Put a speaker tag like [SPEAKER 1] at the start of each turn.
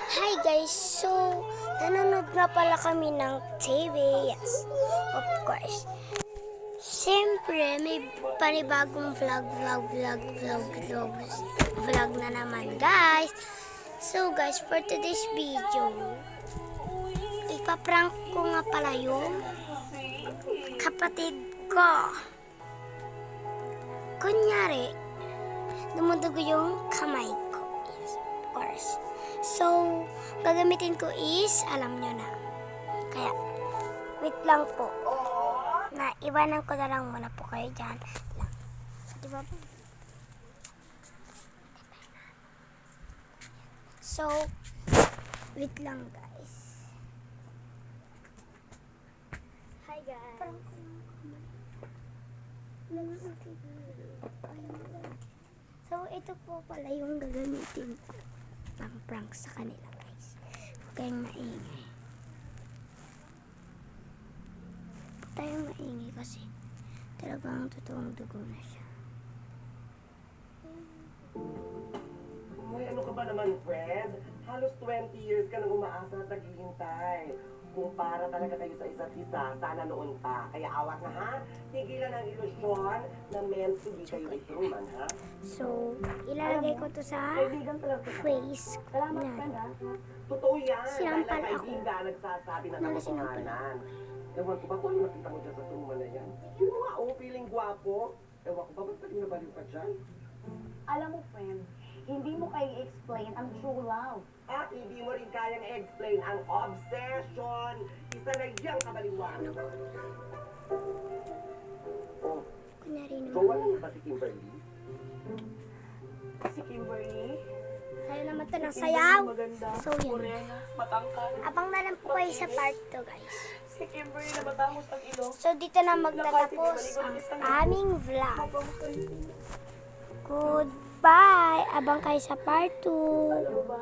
[SPEAKER 1] Hi guys! So, nanonood nga pala kami ng TV. Yes, of course. Siyempre, may panibagong vlog na naman guys. So guys, for today's video, ipaprank ko nga pala yung kapatid ko. Kunyari, dumudugo yung kamay ko. Yes, of course. So, gagamitin ko is, alam nyo na. Kaya, wait lang po. Iwanan ko na lang muna po kayo dyan. Diba po? So, wait lang guys. Hi guys. So, ito po pala yung gagamitin ko pang prank sa kanila guys. Huwag kayong maingay. Huwag tayong maingay kasi talagang totoong dugo na siya.
[SPEAKER 2] Hoy, ano ka ba naman, friend? Halos 20 years ka nang umaasa at naghihintay. Kung para talaga kayo sa isa't isa, sana noon pa. Kaya awat na ha? Tigilan ang ilusyon na meant to be kayo ituman, ha?
[SPEAKER 1] So, ilalagay ko to sa
[SPEAKER 2] Kaibigan talaga sa
[SPEAKER 1] face
[SPEAKER 2] Salamat, friend,
[SPEAKER 1] na.
[SPEAKER 2] ha? Totoo yan.
[SPEAKER 1] Sinampal
[SPEAKER 2] Dahil ang
[SPEAKER 1] ako.
[SPEAKER 2] kaibigan nagsasabi ng
[SPEAKER 1] Wala, sinampal.
[SPEAKER 2] katotohanan. Ewan ko ba kung ano nakita mo dyan sa tuman na yan? Yun nga, oh, feeling gwapo. Ewan ko ba, ba't pati nabaliw ka dyan?
[SPEAKER 3] Alam mo, friend, hindi mo kaya i-explain ang true love.
[SPEAKER 2] At hindi mo rin kayang explain ang obsession. Isa na yung kabaliwan. Oh,
[SPEAKER 1] Kunyari
[SPEAKER 2] so
[SPEAKER 1] naman.
[SPEAKER 2] wala na ba si Kimberly?
[SPEAKER 3] Si Kimberly,
[SPEAKER 1] Sayo naman to ng sayaw.
[SPEAKER 3] maganda,
[SPEAKER 1] So, yun.
[SPEAKER 3] morena, matangkad.
[SPEAKER 1] Abang na lang po kayo sa part 2 guys.
[SPEAKER 3] Si Kimberly na matamos ang ilong.
[SPEAKER 1] So, dito na magtatapos ang aming vlog. Goodbye! Abang kayo sa part 2.
[SPEAKER 3] Ano ba?